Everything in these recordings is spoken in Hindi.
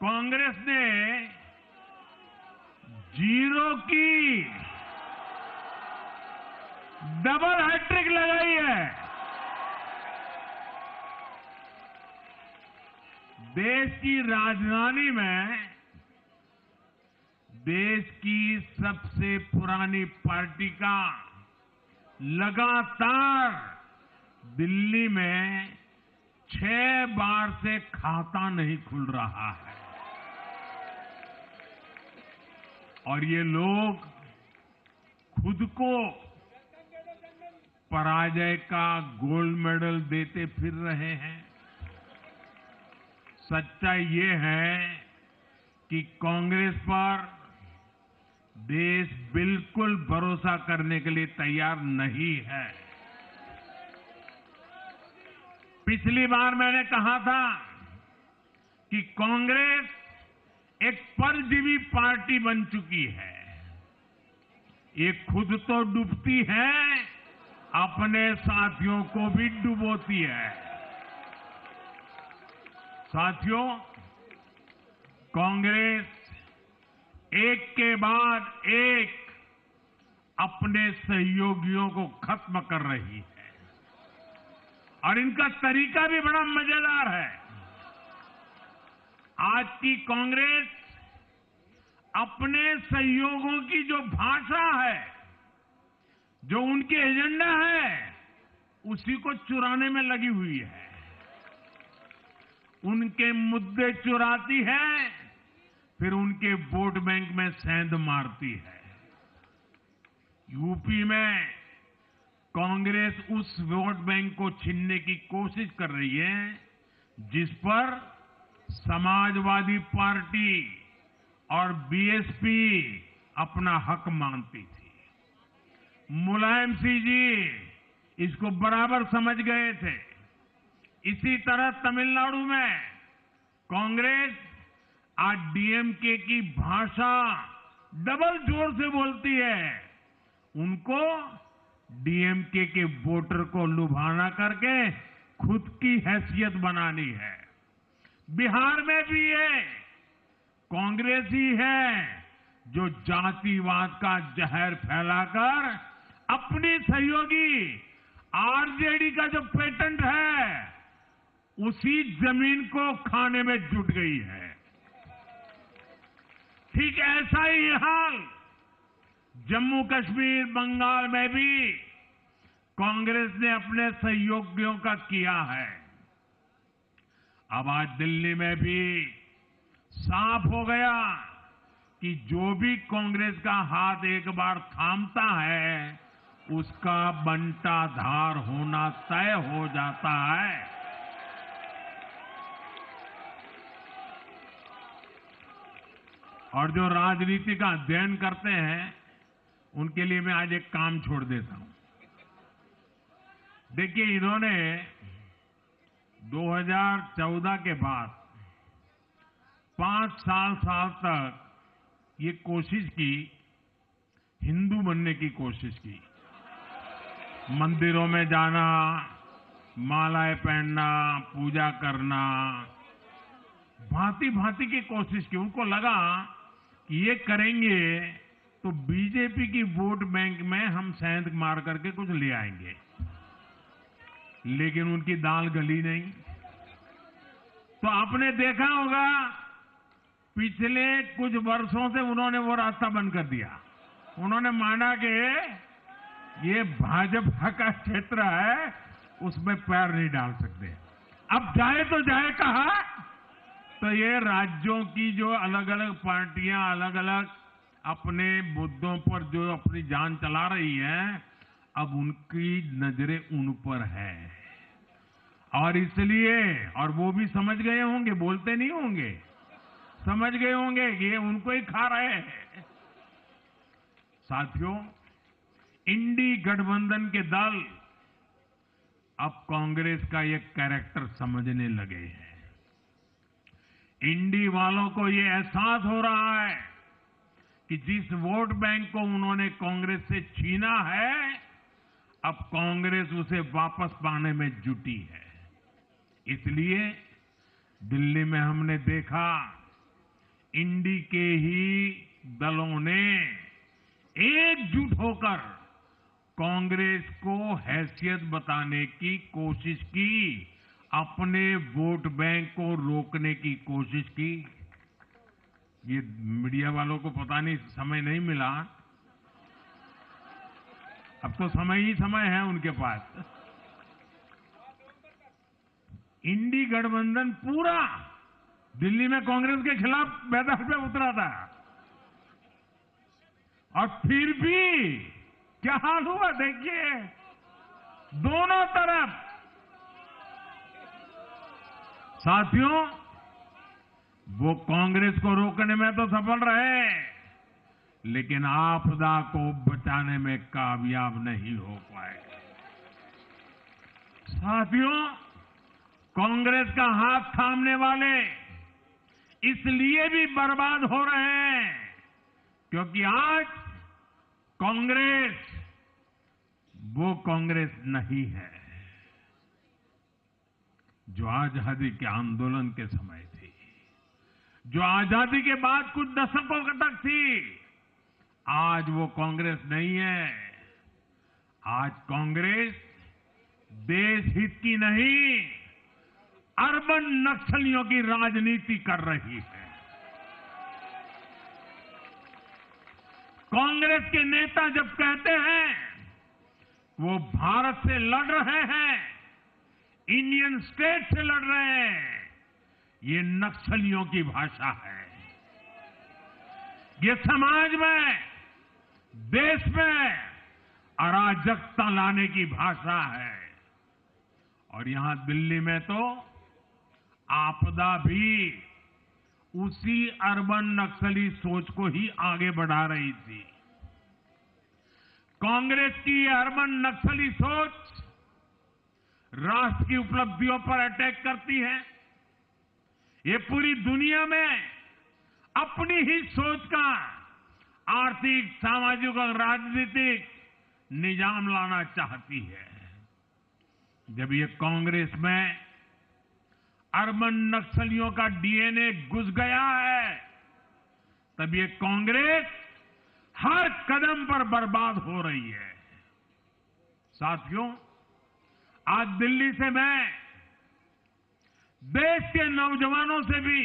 कांग्रेस ने जीरो की डबल हैट्रिक लगाई है। देश की राजधानी में देश की सबसे पुरानी पार्टी का लगातार दिल्ली में 6 बार से खाता नहीं खुल रहा है और ये लोग खुद को पराजय का गोल्ड मेडल देते फिर रहे हैं। सच्चाई ये है कि कांग्रेस पर देश बिल्कुल भरोसा करने के लिए तैयार नहीं है। पिछली बार मैंने कहा था कि कांग्रेस एक परजीवी पार्टी बन चुकी है। ये खुद तो डूबती है, अपने साथियों को भी डुबोती है। साथियों, कांग्रेस एक के बाद एक अपने सहयोगियों को खत्म कर रही है और इनका तरीका भी बड़ा मजेदार है। आज की कांग्रेस अपने सहयोगियों की जो भाषा है, जो उनके एजेंडा है, उसी को चुराने में लगी हुई है। उनके मुद्दे चुराती है, फिर उनके वोट बैंक में सेंध मारती है। यूपी में कांग्रेस उस वोट बैंक को छीनने की कोशिश कर रही है जिस पर समाजवादी पार्टी और बीएसपी अपना हक मानती थी। मुलायम सिंह जी इसको बराबर समझ गए थे। इसी तरह तमिलनाडु में कांग्रेस आज डीएमके की भाषा डबल जोर से बोलती है। उनको डीएमके के वोटर को लुभाना करके खुद की हैसियत बनानी है। बिहार में भी ये कांग्रेस ही है जो जातिवाद का जहर फैलाकर अपनी सहयोगी आरजेडी का जो पेटेंट है उसी जमीन को खाने में जुट गई है। ठीक ऐसा ही हाल जम्मू कश्मीर, बंगाल में भी कांग्रेस ने अपने सहयोगियों का किया है। अब आज दिल्ली में भी साफ हो गया कि जो भी कांग्रेस का हाथ एक बार थामता है उसका बंटाधार होना तय हो जाता है। और जो राजनीति का अध्ययन करते हैं उनके लिए मैं आज एक काम छोड़ देता हूं। देखिए, इन्होंने 2014 के बाद 5 साल तक ये कोशिश की, हिंदू बनने की कोशिश की। मंदिरों में जाना, मालाएं पहनना, पूजा करना, भांति भांति की कोशिश की। उनको लगा कि ये करेंगे तो बीजेपी की वोट बैंक में हम सेंध मार करके कुछ ले आएंगे, लेकिन उनकी दाल गली नहीं। तो आपने देखा होगा पिछले कुछ वर्षों से उन्होंने वो रास्ता बंद कर दिया। उन्होंने माना कि ये भाजपा का क्षेत्र है, उसमें पैर नहीं डाल सकते। अब जाए तो जाए कहा, तो ये राज्यों की जो अलग अलग पार्टियां अलग अलग अपने मुद्दों पर जो अपनी जान चला रही हैं, अब उनकी नजरें उन पर है और इसलिए, और वो भी समझ गए होंगे, बोलते नहीं होंगे, समझ गए होंगे कि ये उनको ही खा रहे हैं। साथियों, इंडी गठबंधन के दल अब कांग्रेस का ये कैरेक्टर समझने लगे हैं। इंडी वालों को ये एहसास हो रहा है कि जिस वोट बैंक को उन्होंने कांग्रेस से छीना है, अब कांग्रेस उसे वापस पाने में जुटी है। इसलिए दिल्ली में हमने देखा इंडी के ही दलों ने एकजुट होकर कांग्रेस को हैसियत बताने की कोशिश की, अपने वोट बैंक को रोकने की कोशिश की। ये मीडिया वालों को पता नहीं, समय नहीं मिला। अब तो समय ही समय है उनके पास। इंडी गठबंधन पूरा दिल्ली में कांग्रेस के खिलाफ मैदान पे उतरा था, और फिर भी क्या हाल हुआ देखिए, दोनों तरफ। साथियों, वो कांग्रेस को रोकने में तो सफल रहे, लेकिन आपदा को बचाने में कामयाब नहीं हो पाए। साथियों, कांग्रेस का हाथ थामने वाले इसलिए भी बर्बाद हो रहे हैं क्योंकि आज कांग्रेस वो कांग्रेस नहीं है जो आजादी के आंदोलन के समय थी, जो आजादी के बाद कुछ दशकों तक थी। आज वो कांग्रेस नहीं है। आज कांग्रेस देश हित की नहीं, अर्बन नक्सलियों की राजनीति कर रही है। कांग्रेस के नेता जब कहते हैं वो भारत से लड़ रहे हैं, इंडियन स्टेट से लड़ रहे हैं, ये नक्सलियों की भाषा है। ये समाज में, देश में अराजकता लाने की भाषा है। और यहां दिल्ली में तो आपदा भी उसी अर्बन नक्सली सोच को ही आगे बढ़ा रही थी। कांग्रेस की अर्बन नक्सली सोच राष्ट्र की उपलब्धियों पर अटैक करती है। ये पूरी दुनिया में अपनी ही सोच का आर्थिक, सामाजिक और राजनीतिक निजाम लाना चाहती है। जब ये कांग्रेस में अर्बन नक्सलियों का डीएनए घुस गया है, तब ये कांग्रेस हर कदम पर बर्बाद हो रही है। साथियों, आज दिल्ली से मैं देश के नौजवानों से भी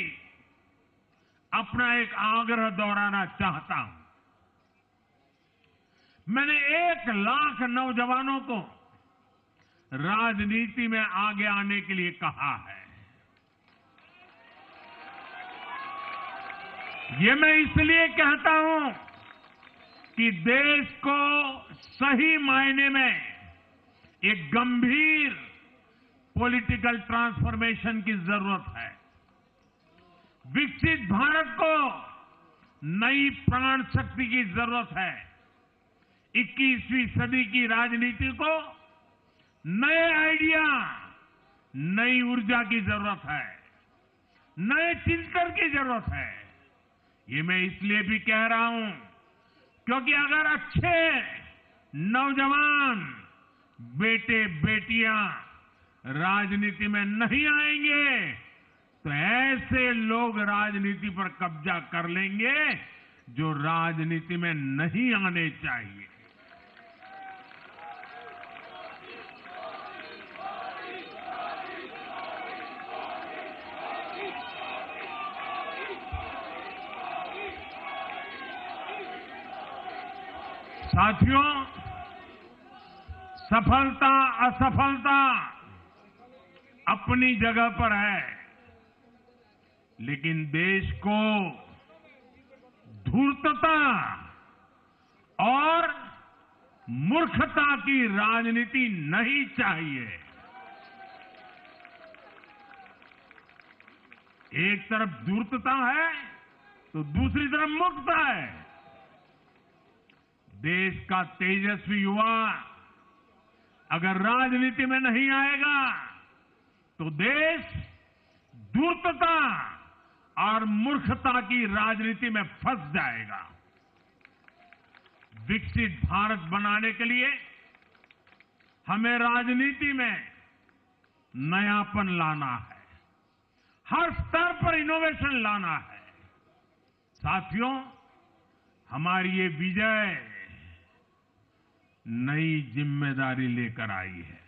अपना एक आग्रह दोहराना चाहता हूं। मैंने 1 लाख नौजवानों को राजनीति में आगे आने के लिए कहा है। ये मैं इसलिए कहता हूं कि देश को सही मायने में एक गंभीर पॉलिटिकल ट्रांसफॉर्मेशन की जरूरत है। विकसित भारत को नई प्राण शक्ति की जरूरत है। 21वीं सदी की राजनीति को नए आइडिया, नई ऊर्जा की जरूरत है, नए चिंतन की जरूरत है। ये मैं इसलिए भी कह रहा हूं क्योंकि अगर अच्छे नौजवान बेटे बेटियां राजनीति में नहीं आएंगे तो ऐसे लोग राजनीति पर कब्जा कर लेंगे जो राजनीति में नहीं आने चाहिए। साथियों, सफलता असफलता अपनी जगह पर है, लेकिन देश को धूर्तता और मूर्खता की राजनीति नहीं चाहिए। एक तरफ धूर्तता है तो दूसरी तरफ मूर्खता है। देश का तेजस्वी युवा अगर राजनीति में नहीं आएगा तो देश धूर्तता और मूर्खता की राजनीति में फंस जाएगा। विकसित भारत बनाने के लिए हमें राजनीति में नयापन लाना है, हर स्तर पर इनोवेशन लाना है। साथियों, हमारी ये विजय नई जिम्मेदारी लेकर आई है।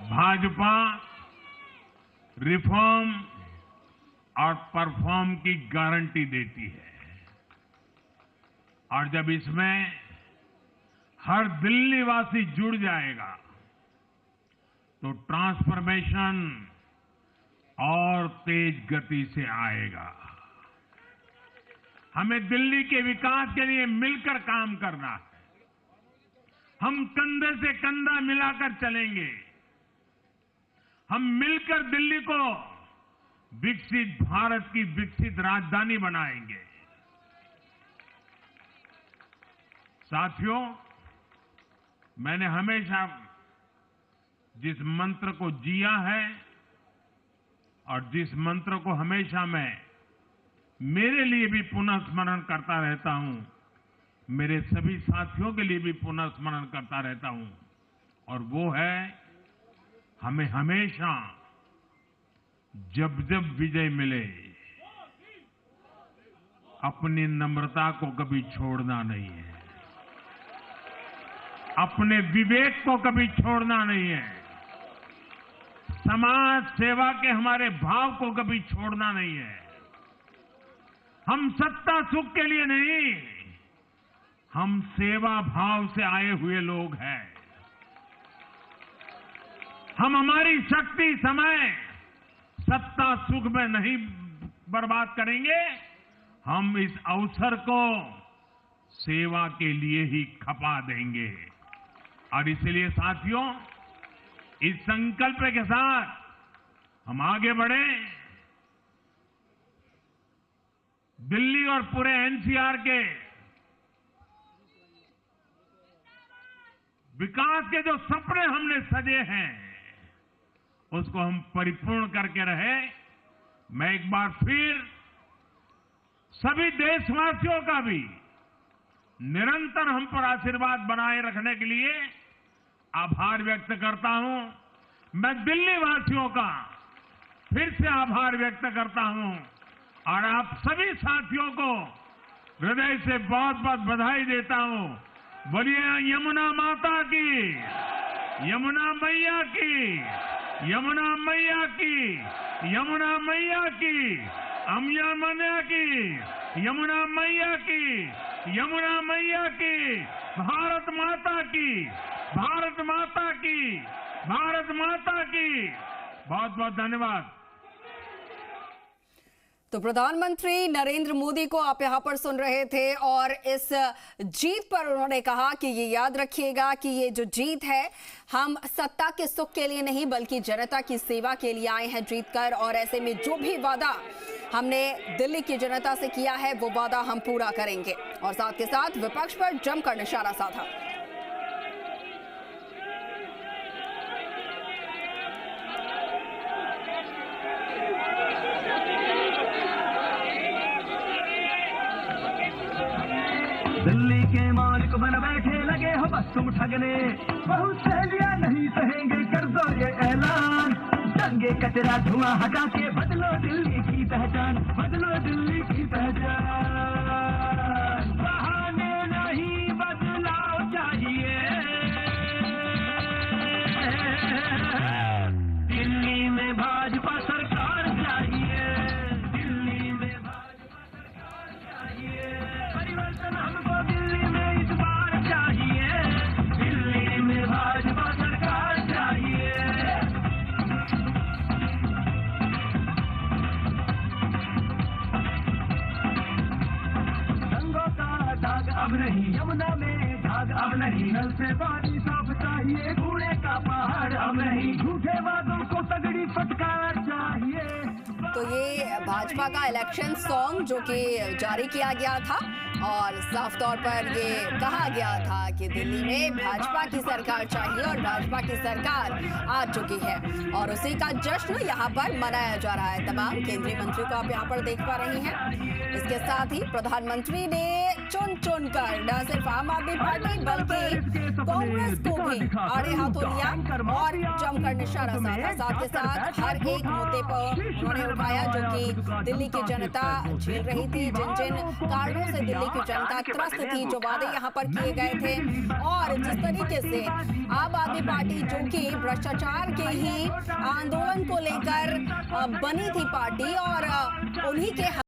भाजपा रिफॉर्म और परफॉर्म की गारंटी देती है और जब इसमें हर दिल्ली वासी जुड़ जाएगा तो ट्रांसफॉर्मेशन और तेज गति से आएगा। हमें दिल्ली के विकास के लिए मिलकर काम करना है। हम कंधे से कंधा मिलाकर चलेंगे। हम मिलकर दिल्ली को विकसित भारत की विकसित राजधानी बनाएंगे। साथियों, मैंने हमेशा जिस मंत्र को जिया है और जिस मंत्र को हमेशा मैं मेरे लिए भी पुनः स्मरण करता रहता हूं, मेरे सभी साथियों के लिए भी पुनः स्मरण करता रहता हूं, और वो है, हमें हमेशा जब जब विजय मिले अपनी नम्रता को कभी छोड़ना नहीं है, अपने विवेक को कभी छोड़ना नहीं है, समाज सेवा के हमारे भाव को कभी छोड़ना नहीं है। हम सत्ता सुख के लिए नहीं, हम सेवा भाव से आए हुए लोग हैं। हम हमारी शक्ति समय सत्ता सुख में नहीं बर्बाद करेंगे, हम इस अवसर को सेवा के लिए ही खपा देंगे। और इसलिए साथियों, इस संकल्प के साथ हम आगे बढ़े। दिल्ली और पूरे एनसीआर के विकास के जो सपने हमने सजे हैं उसको हम परिपूर्ण करके रहे। मैं एक बार फिर सभी देशवासियों का भी निरंतर हम पर आशीर्वाद बनाए रखने के लिए आभार व्यक्त करता हूं। मैं दिल्ली वासियों का फिर से आभार व्यक्त करता हूं और आप सभी साथियों को हृदय से बहुत बहुत बधाई देता हूं। बोलिए यमुना माता की, यमुना मैया की, यमुना मैया की, यमुना मैया की, अम्या मना की, यमुना मैया की, यमुना मैया की, भारत माता की, भारत माता की, भारत माता की। बहुत बहुत धन्यवाद। तो प्रधानमंत्री नरेंद्र मोदी को आप यहां पर सुन रहे थे और इस जीत पर उन्होंने कहा कि ये याद रखिएगा कि ये जो जीत है, हम सत्ता के सुख के लिए नहीं बल्कि जनता की सेवा के लिए आए हैं जीतकर, और ऐसे में जो भी वादा हमने दिल्ली की जनता से किया है वो वादा हम पूरा करेंगे। और साथ के साथ विपक्ष पर जमकर निशाना साधा। दिल्ली के मालिक बन बैठे लगे हो बस तुम ठगने, बहुत सहेलियां नहीं सहेंगे, कर दो ये ऐलान। दंगे कचरा धुआं हटा के बदलो दिल्ली की पहचान, बदलो दिल्ली की पहचान। बहाने नहीं बदलाव चाहिए, दिल्ली में भाजपा सरकार चाहिए, दिल्ली में भाजपा सरकार चाहिए। परिवर्तन हमको दिल्ली में इस बार चाहिए, दिल्ली में भाजपा सरकार चाहिए। दंगों का दाग अब नहीं, यमुना में झाग अब नहीं, नल से पानी साफ चाहिए, कूड़े का पहाड़ अब नहीं, झूठे वादों को तगड़ी फटकार चाहिए। तो ये भाजपा का इलेक्शन सॉन्ग जो कि जारी किया गया था और साफ तौर पर ये कहा गया था कि दिल्ली में भाजपा की सरकार चाहिए और भाजपा की सरकार आ चुकी है और उसी का जश्न यहाँ पर मनाया जा रहा है। तमाम केंद्रीय मंत्रियों को आप यहाँ पर देख पा रहे हैं। इसके साथ ही प्रधानमंत्री ने चुन चुन कर न सिर्फ आम आदमी पार्टी बल्कि कांग्रेस को भी आड़े हाथों लिया और जमकर निशाना साधा। साथ के साथ हर एक मुद्दे पर उन्होंने उठाया जो कि दिल्ली की जनता झेल रही थी, जिन जिन कारणों से दिल्ली की जनता त्रस्त थी, जो वादे यहाँ पर किए गए थे और जिस तरीके से आम आदमी पार्टी जो कि भ्रष्टाचार के ही आंदोलन को लेकर बनी थी पार्टी और उन्हीं के